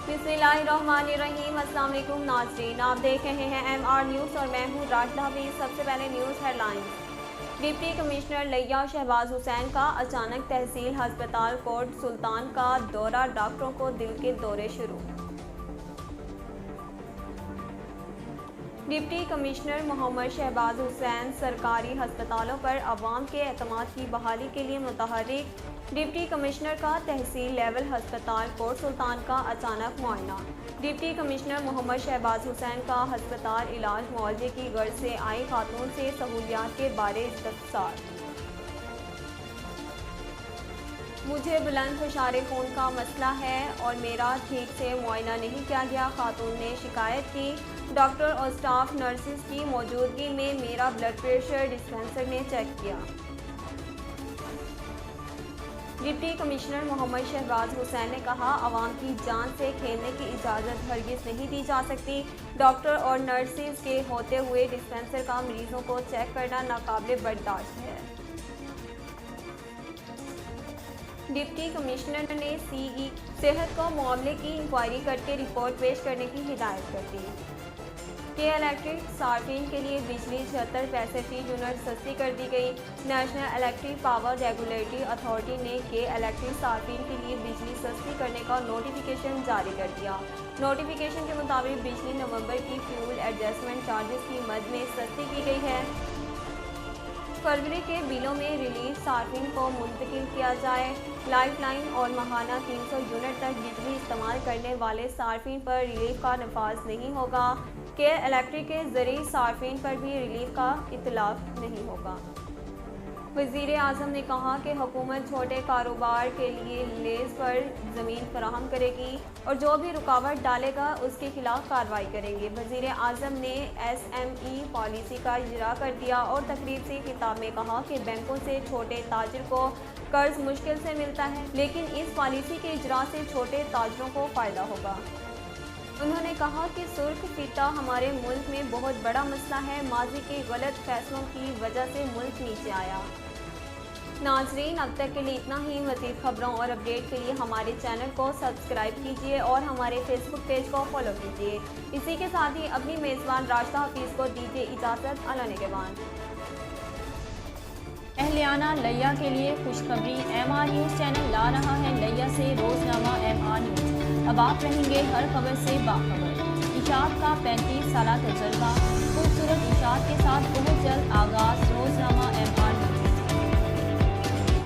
बिस्मिल्लाहिर्रहमानिर्रहीम। अस्सलाम वालेकुम नाज़रीन, आप देख रहे हैं MR न्यूज़ और मैं हूँ राशिदा हफीज़। सबसे पहले न्यूज़ हेडलाइंस। डिप्टी कमिश्नर लिया शहबाज हुसैन का अचानक तहसील हस्पताल कोट सुल्तान का दौरा, डॉक्टरों को दिल के दौरे शुरू। डिप्टी कमिश्नर मोहम्मद शहबाज हुसैन सरकारी हस्पतालों पर अवाम के एतमाद की बहाली के लिए मुतहर्रिक। डिप्टी कमिश्नर का तहसील लेवल हस्पताल कोट सुल्तान का अचानक मुआयना। डिप्टी कमिश्नर मोहम्मद शहबाज हुसैन का हस्पताल इलाज मुआवजे की गर्ज से आई खातून से सहूलियात के बारे इस्तफसार। मुझे बुलंद फशारे खून का मसला है और मेरा ठीक से मुआयना नहीं किया गया, खातून ने शिकायत की। डॉक्टर और स्टाफ नर्सिस की मौजूदगी में मेरा ब्लड प्रेशर डिस्पेंसर ने चेक किया। डिप्टी कमिश्नर मोहम्मद शहबाज हुसैन ने कहा, अवाम की जान से खेलने की इजाज़त हरगिज़ नहीं दी जा सकती। डॉक्टर और नर्सिस के होते हुए डिस्पेंसर का मरीजों को चेक करना नाकाबिले बर्दाश्त है। डिप्टी कमिश्नर ने सीई सेहत को मामले की इंक्वायरी करके रिपोर्ट पेश करने की हिदायत कर दी। के इलेक्ट्रिक सार्फिन के लिए बिजली 76 पैसे फी यूनिट सस्ती कर दी गई। National electric power regulatory authority ने के इलेक्ट्रिक सार्फिन के लिए बिजली सस्ती करने का नोटिफिकेशन जारी कर दिया। नोटिफिकेशन के मुताबिक बिजली नवंबर की फ्यूल एडजस्टमेंट चार्जेस की मद में सस्ती की गई है। फरवरी के बिलों में रिलीफ सार्फिन को मुंतकिल किया जाए। लाइफ लाइन और माहाना 300 यूनिट तक बिजली इस्तेमाल करने वाले सार्फिन पर रिलीफ का नफाज नहीं होगा। के इलेक्ट्रिक के जरिए सार्फिन पर भी रिलीफ का इतलाफ नहीं होगा। वज़ीर आज़म ने कहा कि हुकूमत छोटे कारोबार के लिए लीज पर ज़मीन फराहम करेगी और जो भी रुकावट डालेगा उसके खिलाफ कार्रवाई करेंगे। वज़ीर आज़म ने SME पॉलिसी का इजरा कर दिया और तकरीब से खिताब में कहा कि बैंकों से छोटे ताजिर को कर्ज मुश्किल से मिलता है, लेकिन इस पॉलिसी के इजरा से छोटे ताजिरों को फ़ायदा होगा। उन्होंने कहा कि सुर्ख फीता हमारे मुल्क में बहुत बड़ा मसला है, माजी के गलत फैसलों की वजह से मुल्क नीचे आया। नाजरीन, अब तक के लिए इतना ही। मज़ीद खबरों और अपडेट के लिए हमारे चैनल को सब्सक्राइब कीजिए और हमारे फेसबुक पेज को फॉलो कीजिए। इसी के साथ ही अपनी मेज़बान राशिदा हफीज़ को दीजिए इजाज़त। अल्लाह निगहबान। अहलियाना लिया के लिए खुशखबरी, MR न्यूज़ चैनल ला रहा है लिया से रोज़नामा MR न्यूज़। अब आप रहेंगे हर खबर से बाखबर। इशात का 35 साल तजुर्बा, खूबसूरत इशात के साथ बहुत जल्द आगाज़। रोज़नामा MR